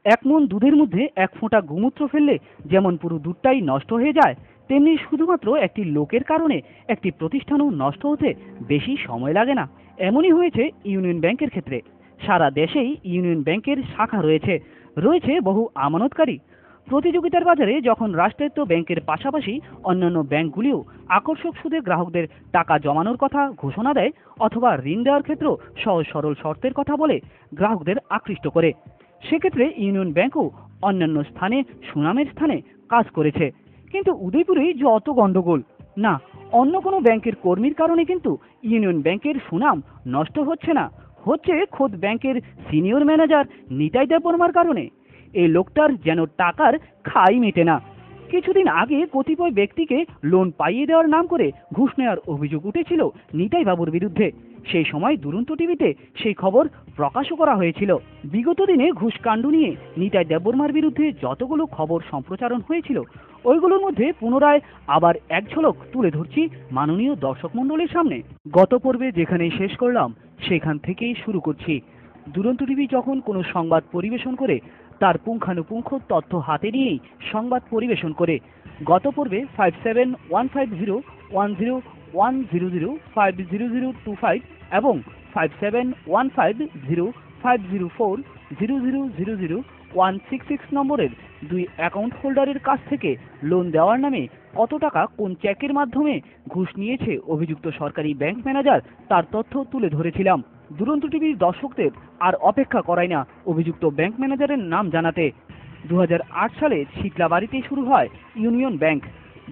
এক মন দুধের মধ্যে এক ফোঁটা গোমূত্র ফেললে যেমন পুরো দুধটাই নষ্ট হয়ে যায়, তেমনি শুধুমাত্র একটি লোকের কারণে একটি প্রতিষ্ঠানও নষ্ট হতে বেশি সময় লাগে না। এমনই হয়েছে ইউনিয়ন ব্যাংকের ক্ষেত্রে। সারা দেশেই ইউনিয়ন ব্যাংকের শাখা রয়েছে, রয়েছে বহু আমানতকারী। প্রতিযোগিতার বাজারে যখন রাষ্ট্রায়ত্ত ব্যাংকের পাশাপাশি অন্যান্য ব্যাংকগুলিও আকর্ষক সুদে গ্রাহকদের টাকা জমানোর কথা ঘোষণা দেয় অথবা ঋণ দেওয়ার ক্ষেত্রেও সহজ সরল শর্তের কথা বলে গ্রাহকদের আকৃষ্ট করে, সেক্ষেত্রে ইউনিয়ন ব্যাংকও অন্যান্য স্থানে সুনামের স্থানে কাজ করেছে। কিন্তু উদয়পুরেই যে অত গণ্ডগোল, না, অন্য কোনো ব্যাংকের কর্মীর কারণে কিন্তু ইউনিয়ন ব্যাংকের সুনাম নষ্ট হচ্ছে না, হচ্ছে খোদ ব্যাংকের সিনিয়র ম্যানেজার নিতাই দেববর্মার কারণে। এই লোকটার যেন টাকার খাই মেটে না। কিছুদিন আগে কতিপয় ব্যক্তিকে লোন পাইয়ে দেওয়ার নাম করে ঘুষ নেওয়ার অভিযোগ উঠেছিল নিতাই বাবুর বিরুদ্ধে। সেই সময় দুরন্ত টিভিতে সেই খবর প্রকাশও করা হয়েছিল। বিগত দিনে ঘুষ কাণ্ড নিয়ে নিতাই দেববর্মার বিরুদ্ধে যতগুলো খবর সম্প্রচারণ হয়েছিল, ওইগুলোর মধ্যে পুনরায় আবার এক ঝলক তুলে ধরছি মাননীয় দর্শক মণ্ডলীর সামনে। গত পর্বে যেখানে শেষ করলাম সেখান থেকেই শুরু করছি। দুরন্ত টিভি যখন কোনো সংবাদ পরিবেশন করে তার পুঙ্খানুপুঙ্খ তথ্য হাতে নিয়েই সংবাদ পরিবেশন করে। গত পর্বে 5715010100500025 এবং 57150504000166 নম্বরের দুই অ্যাকাউন্ট হোল্ডারের কাছ থেকে লোন দেওয়ার নামে কত টাকা কোন চেকের মাধ্যমে ঘুষ নিয়েছে অভিযুক্ত সরকারি ব্যাংক ম্যানেজার তার তথ্য তুলে ধরেছিলাম। দুরন্ত টিভির দর্শকদের আর অপেক্ষা করায় না অভিযুক্ত ব্যাংক ম্যানেজারের নাম জানাতে। 2008 সালে শীতলাবাড়িতে শুরু হয় ইউনিয়ন ব্যাংক।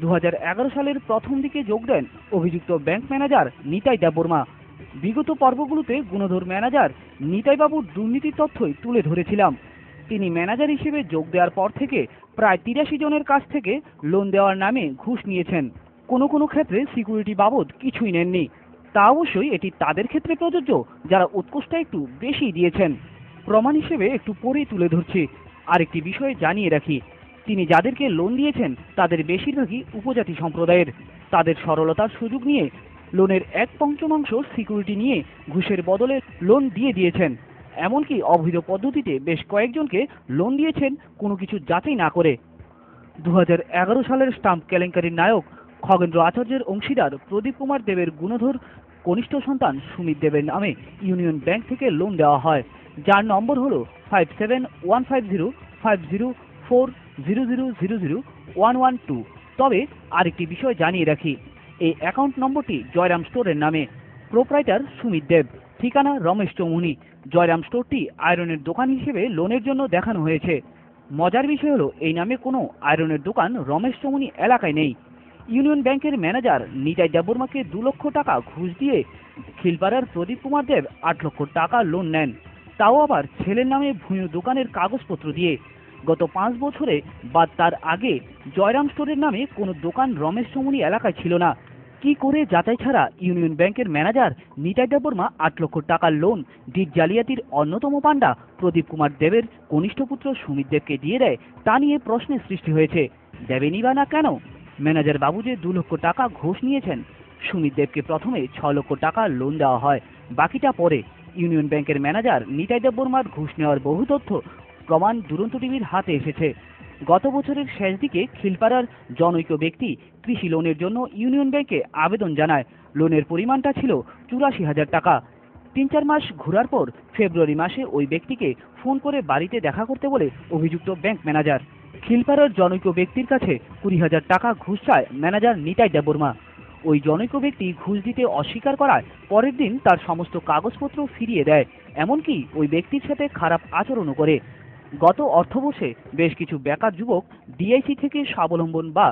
2011 সালের প্রথম দিকে যোগ দেন অভিযুক্ত ব্যাংক ম্যানেজার নিতাই দেববর্মা। বিগত পর্বগুলোতে গুণধর ম্যানেজার নিতাই বাবুর দুর্নীতির তথ্যই তুলে ধরেছিলাম। তিনি ম্যানেজার হিসেবে যোগ দেওয়ার পর থেকে প্রায় 83 জনের কাছ থেকে লোন দেওয়ার নামে ঘুষ নিয়েছেন। কোনো কোনো ক্ষেত্রে সিকিউরিটি বাবদ কিছুই নেননি। তা অবশ্যই এটি তাদের ক্ষেত্রে প্রযোজ্য যারা উৎকোচটা একটু বেশি দিয়েছেন। প্রমাণ হিসেবে একটু পরেই তুলে ধরছি। আরেকটি বিষয়ে জানিয়ে রাখি, তিনি যাদেরকে লোন দিয়েছেন তাদের বেশিরভাগই উপজাতি সম্প্রদায়ের। তাদের সরলতার সুযোগ নিয়ে লোনের 1/5 সিকিউরিটি নিয়ে ঘুষের বদলে লোন দিয়ে দিয়েছেন। এমনকি অবৈধ পদ্ধতিতে বেশ কয়েকজনকে লোন দিয়েছেন কোনো কিছু যাচাই না করে। 2011 সালের স্টাম্প কেলেঙ্কারির নায়ক খগেন্দ্র আচার্যের অংশীদার প্রদীপ কুমার দেবের গুণধর কনিষ্ঠ সন্তান সুমিত দেবের নামে ইউনিয়ন ব্যাংক থেকে লোন দেওয়া হয়, যার নম্বর হলো 5715050400000112। তবে আরেকটি বিষয় জানিয়ে রাখি, এই অ্যাকাউন্ট নম্বরটি জয়রাম স্টোরের নামে, প্রোপ্রাইটার সুমিত দেব, ঠিকানা রমেশ চৌমুহনী। জয়রাম স্টোরটি আয়রনের দোকান হিসেবে লোনের জন্য দেখানো হয়েছে। মজার বিষয় হলো এই নামে কোনো আয়রনের দোকান রমেশ চৌমুহনী এলাকায় নেই। ইউনিয়ন ব্যাংকের ম্যানেজার নিতাই দেববর্মাকে 2 লক্ষ টাকা ঘুষ দিয়ে খিলপাড়ার প্রদীপ কুমার দেব 8 লক্ষ টাকা লোন নেন, তাও আবার ছেলের নামে ভূঁইও দোকানের কাগজপত্র দিয়ে। গত 5 বছরে বা তার আগে জয়রাম স্টোরের নামে কোনো দোকান রমেশ চৌমুহনী এলাকায় ছিল না। কি করে যাচাই ছাড়া ইউনিয়ন ব্যাংকের ম্যানেজার নিতাই দেববর্মা 8 লক্ষ টাকার লোন ডিট জালিয়াতির অন্যতম পাণ্ডা প্রদীপ কুমার দেবের কনিষ্ঠ পুত্র সুমিত দেবকে দিয়ে দেয়, তা নিয়ে প্রশ্নের সৃষ্টি হয়েছে। দেবেনি বা না কেন? ম্যানেজার বাবু যে 2 লক্ষ টাকা ঘুষ নিয়েছেন, সুমিত দেবকে প্রথমে 6 লক্ষ টাকা লোন দেওয়া হয়, বাকিটা পরে। ইউনিয়ন ব্যাংকের ম্যানেজার নিতাই দেববর্মার ঘুষ নেওয়ার বহু তথ্য প্রমাণ দুরন্ত টিভির হাতে এসেছে। গত বছরের শেষ দিকে খিলপাড়ার জনৈক ব্যক্তি কৃষি লোনের জন্য ইউনিয়ন ব্যাংকে আবেদন জানায়। লোনের পরিমাণটা ছিল 84,000 টাকা। 3-4 মাস ঘোরার পর ফেব্রুয়ারি মাসে ওই ব্যক্তিকে ফোন করে বাড়িতে দেখা করতে বলে অভিযুক্ত ব্যাংক ম্যানেজার। খিলপাড়ার জনৈক ব্যক্তির কাছে 20,000 টাকা ঘুষ চায় ম্যানেজার নিতাই দেববর্মা। ওই জনৈক ব্যক্তি ঘুষ দিতে অস্বীকার করায় পরের দিন তার সমস্ত কাগজপত্র ফিরিয়ে দেয়, এমনকি ওই ব্যক্তির সাথে খারাপ আচরণও করে। গত অর্থবর্ষে বেশ কিছু বেকার যুবক ডিআইসি থেকে স্বাবলম্বন বা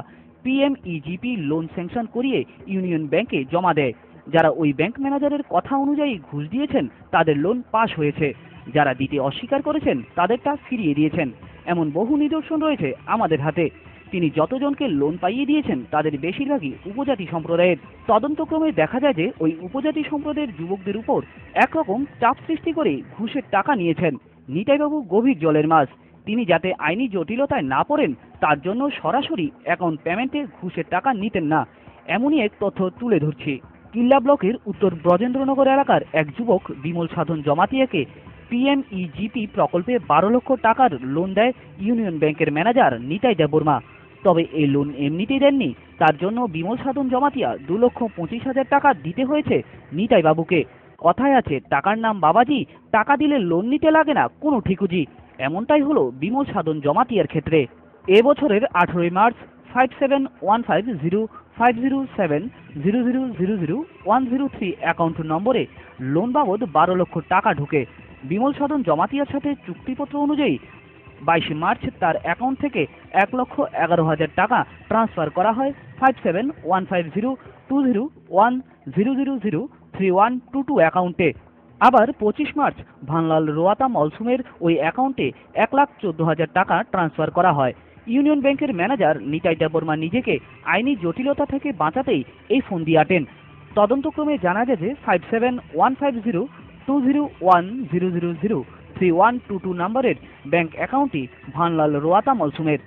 পিএমইজিপি লোন স্যাংশন করিয়ে ইউনিয়ন ব্যাংকে জমা দেয়। যারা ওই ব্যাংক ম্যানেজারের কথা অনুযায়ী ঘুষ দিয়েছেন তাদের লোন পাস হয়েছে, যারা দিতে অস্বীকার করেছেন তাদেরটা ফিরিয়ে দিয়েছেন। এমন বহু নিদর্শন রয়েছে আমাদের হাতে। তিনি যতজনকে লোন পাইয়ে দিয়েছেন তাদের বেশিরভাগই উপজাতি সম্প্রদায়ের। তদন্তক্রমে দেখা যায় যে ওই উপজাতি সম্প্রদায়ের যুবকদের উপর একরকম চাপ সৃষ্টি করে ঘুষের টাকা নিয়েছেন। নিতাইবাবু গভীর জলের মাছ, তিনি যাতে আইনি জটিলতায় না পড়েন তার জন্য সরাসরি অ্যাকাউন্ট পেমেন্টে ঘুষের টাকা নিতেন না, এমনই এক তথ্য তুলে ধরছি। কিল্লা ব্লকের উত্তর ব্রজেন্দ্রনগর এলাকার এক যুবক বিমল সাধন জমাতিয়াকে পিএমইজিপি প্রকল্পে 12 লক্ষ টাকার লোন দেয় ইউনিয়ন ব্যাংকের ম্যানেজার নিতাই দেববর্মা। তবে এই লোন এমনিতেই দেননি, তার জন্য বিমল সাধন জমাতিয়া 2,25,000 টাকা দিতে হয়েছে নিতাই বাবুকে। কথায় আছে, টাকার নাম বাবাজি, টাকা দিলে লোন নিতে লাগে না কোনো ঠিকুজি। এমনটাই হলো বিমল সাধন জমাতিয়ার ক্ষেত্রে। এবছরের 18 মার্চ 5715050700000103 অ্যাকাউন্ট নম্বরে লোন বাবদ 12 লক্ষ টাকা ঢুকে। বিমল সাধন জমাতিয়ার সাথে চুক্তিপত্র অনুযায়ী 22 মার্চ তার অ্যাকাউন্ট থেকে 1,11,000 টাকা ট্রান্সফার করা হয় 5715020100003122 অ্যাকাউন্টে। আবার 25 মার্চ ভানলাল রোয়াতা মলসুমের ওই অ্যাকাউন্টে 1,14,000 টাকা ট্রান্সফার করা হয়। ইউনিয়ন ব্যাংকের ম্যানেজার নিতাই দেববর্মা নিজেকে আইনি জটিলতা থেকে বাঁচাতেই এই ফন্দি আটেন। তদন্তক্রমে জানা গেছে 5715020100003122 নম্বরের ব্যাংক অ্যাকাউন্টটি ভানলাল রোয়াতা মলসুমের,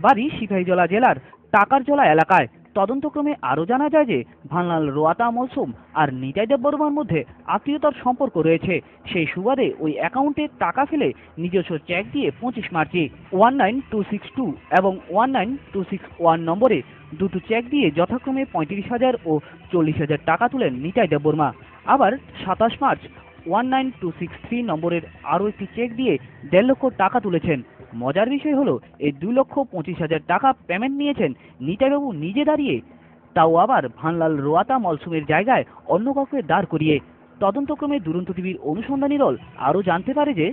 বাড়ি সিপাহীজলা জেলার টাকারজলা এলাকায়। তদন্তক্রমে আরও জানা যায় যে ভানলাল রোয়াতা মলসুম আর নিতাই দেববর্মার মধ্যে আত্মীয়তার সম্পর্ক রয়েছে। সেই সুবাদে ওই অ্যাকাউন্টে টাকা ফেলে নিজস্ব চেক দিয়ে 25 মার্চে 19262 এবং 19261 নম্বরে দুটো চেক দিয়ে যথাক্রমে 35,000 ও 40,000 টাকা তুলেন নিতাই দেববর্মা। আবার 27 মার্চ 19263 নম্বরের আরও একটি চেক দিয়ে 1.5 লক্ষ টাকা তুলেছেন। মজার বিষয় হলো, এই 2,25,000 টাকা পেমেন্ট নিয়েছেন নিতাইবাবু নিজে দাঁড়িয়ে, তাও আবার ভানলাল রোয়াতা মলসুমের জায়গায় অন্য কাউকে দাঁড় করিয়ে। তদন্তক্রমে দুরন্ত টিভির অনুসন্ধানী দল আরও জানতে পারে যে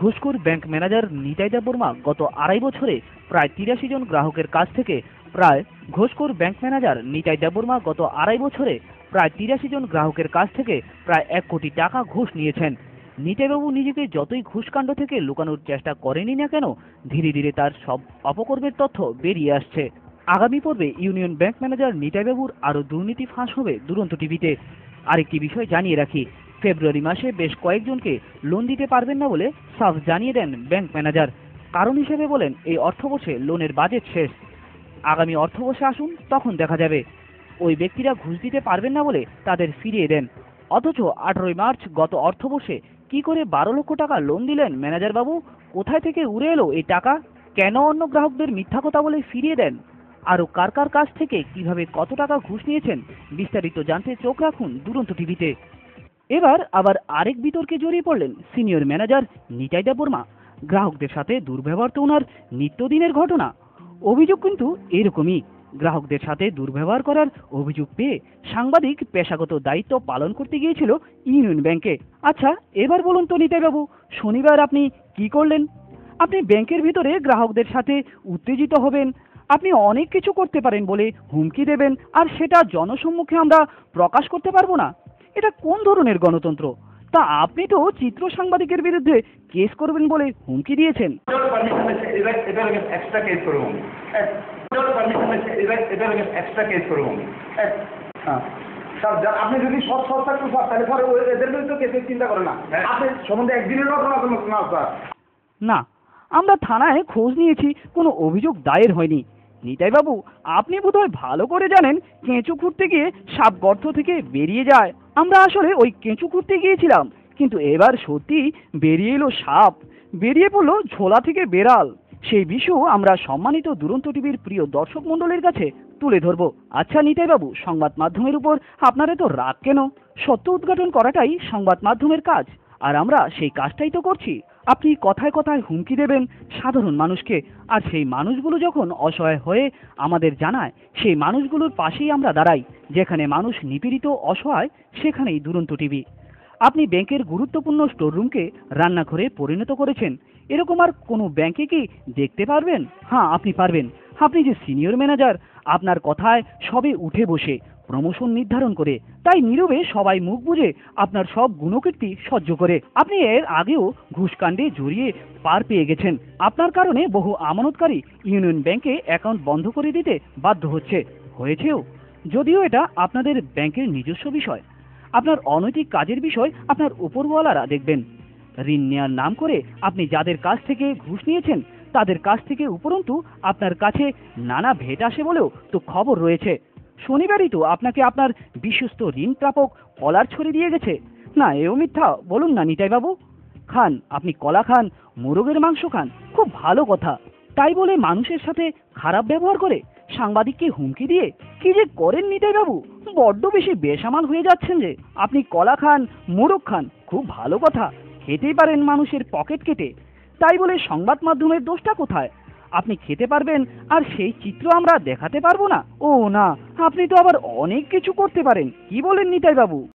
ঘুষখোর ব্যাংক ম্যানেজার নিতাই দেববর্মা গত 2.5 বছরে প্রায় 83 জন গ্রাহকের কাছ থেকে প্রায় 1 কোটি টাকা ঘুষ নিয়েছেন। নিতাইবাবু নিজেকে যতই ঘুষকাণ্ড থেকে লুকানোর চেষ্টা করেনি না কেন, ধীরে ধীরে তার সব অপকর্মের তথ্য বেরিয়ে আসছে। আগামী পর্বে ইউনিয়ন ব্যাংক ম্যানেজার নিতাইবাবুর আরও দুর্নীতি ফাঁস হবে দুরন্ত টিভিতে। আরেকটি বিষয় জানিয়ে রাখি, ফেব্রুয়ারি মাসে বেশ কয়েকজনকে লোন দিতে পারবেন না বলে সাফ জানিয়ে দেন ব্যাংক ম্যানেজার। কারণ হিসেবে বলেন, এই অর্থবর্ষে লোনের বাজেট শেষ, আগামী অর্থবর্ষে আসুন তখন দেখা যাবে। ওই ব্যক্তিরা ঘুষ দিতে পারবেন না বলে তাদের ফিরিয়ে দেন। অথচ 18 মার্চ গত অর্থবর্ষে কি করে 12 লক্ষ টাকা লোন দিলেন ম্যানেজার বাবু? কোথায় থেকে উড়ে এলো এই টাকা? কেন অন্য গ্রাহকদের মিথ্যা কথা বলে ফিরিয়ে দেন? আরও কার কার কাছ থেকে কিভাবে কত টাকা ঘুষ নিয়েছেন, বিস্তারিত জানতে চোখ রাখুন দুরন্ত টিভিতে। এবার আবার আরেক বিতর্কে জড়িয়ে পড়লেন সিনিয়র ম্যানেজার নিতাই দেববর্মা। গ্রাহকদের সাথে দুর্ব্যবহার তো ওনার নিত্যদিনের ঘটনা। অভিযোগ কিন্তু এরকমই, গ্রাহকদের সাথে দুর্ব্যবহার করার অভিযোগ পেয়ে সাংবাদিক পেশাগত দায়িত্ব পালন করতে গিয়েছিল ইউনিয়ন ব্যাংকে। আচ্ছা, এবার বলুন তো নিতাইবাবু, শনিবার আপনি কি করলেন? আপনি ব্যাংকের ভিতরে গ্রাহকদের সাথে উত্তেজিত হবেন, আপনি অনেক কিছু করতে পারেন বলে হুমকি দেবেন, আর সেটা জনসম্মুখে আমরা প্রকাশ করতে পারবো না। এটা কোন ধরনের গণতন্ত্র? তা আপনি তো চিত্র সাংবাদিকের বিরুদ্ধে কেস করবেন বলে হুমকি দিয়েছেন। আপনি যদি সৎ থাকতে স্যার, তাহলে স্যার এদের বিরুদ্ধে কেসের চিন্তা করেন না। আপনি সম্বন্ধে একদিনের ঘটনা না স্যার। না, আমরা থানায় খোঁজ নিয়েছি, কোনো অভিযোগ দায়ের হয়নি। নিতাইবাবু, আপনি বোধহয় ভালো করে জানেন কেঁচো খুঁড়তে গিয়ে সাপ গর্ত থেকে বেরিয়ে যায়। আমরা আসলে ওই কেঁচো খুঁড়তে গিয়েছিলাম, কিন্তু এবার সত্যি বেরিয়ে এলো সাপ, বেরিয়ে পড়লো ঝোলা থেকে বেড়াল। সেই বিষয় আমরা সম্মানিত দুরন্ত টিভির প্রিয় দর্শক মণ্ডলের কাছে তুলে ধরবো। আচ্ছা নিতাইবাবু, সংবাদ মাধ্যমের উপর আপনারা তো রাগ কেন? সত্য উদ্ঘাটন করাটাই সংবাদ মাধ্যমের কাজ, আর আমরা সেই কাজটাই তো করছি। আপনি কথায় কথায় হুমকি দেবেন সাধারণ মানুষকে, আর সেই মানুষগুলো যখন অসহায় হয়ে আমাদের জানায়, সেই মানুষগুলোর পাশেই আমরা দাঁড়াই। যেখানে মানুষ নিপীড়িত অসহায়, সেখানেই দুরন্ত টিভি। আপনি ব্যাংকের গুরুত্বপূর্ণ স্টোররুমকে রান্নাঘরে পরিণত করেছেন, এরকম আর কোনো ব্যাংকে কি দেখতে পারবেন? হ্যাঁ, আপনি পারবেন। আপনি যে সিনিয়র ম্যানেজার, আপনার কথায় সবে উঠে বসে প্রমোশন নির্ধারণ করে, তাই নীরবে সবাই মুখ বুজে আপনার সব গুণকীর্তি সহ্য করে। আপনি এর আগেও ঘুষকাণ্ডে জড়িয়ে পার পেয়ে গেছেন। আপনার কারণে বহু আমানতকারী ইউনিয়ন ব্যাংকে অ্যাকাউন্ট বন্ধ করে দিতে বাধ্য হয়েছেও। যদিও এটা আপনাদের ব্যাংকের নিজস্ব বিষয়, আপনার অনৈতিক কাজের বিষয় আপনার উপরওয়ালারা দেখবেন। ঋণ নেওয়ার নাম করে আপনি যাদের কাছ থেকে ঘুষ নিয়েছেন, তাদের কাছ থেকে উপরন্তু আপনার কাছে নানা ভেট আসে বলেও তো খবর রয়েছে। শনিবারই তো আপনাকে আপনার বিশ্বস্ত ঋণ প্রাপক কলার ছড়ি দিয়ে গেছে। না, এও মিথ্যা বলুন না নিতাইবাবু। খান, আপনি কলা খান, মোরগের মাংস খান, খুব ভালো কথা। তাই বলে মানুষের সাথে খারাপ ব্যবহার করে, সাংবাদিককে হুমকি দিয়ে কি যে করেন নিতাই বাবু, বড্ড বেশি বেসামাল হয়ে যাচ্ছেন যে। আপনি কলা খান, মোরগ খান, খুব ভালো কথা, খেতেই পারেন মানুষের পকেট কেটে। তাই বলে সংবাদ মাধ্যমের দোষটা কোথায়? আপনি খেতে পারবেন আর সেই চিত্র আমরা দেখাতে পারবো না? ও না, আপনি তো আবার অনেক কিছু করতে পারেন, কি বলেন নিতাই বাবু?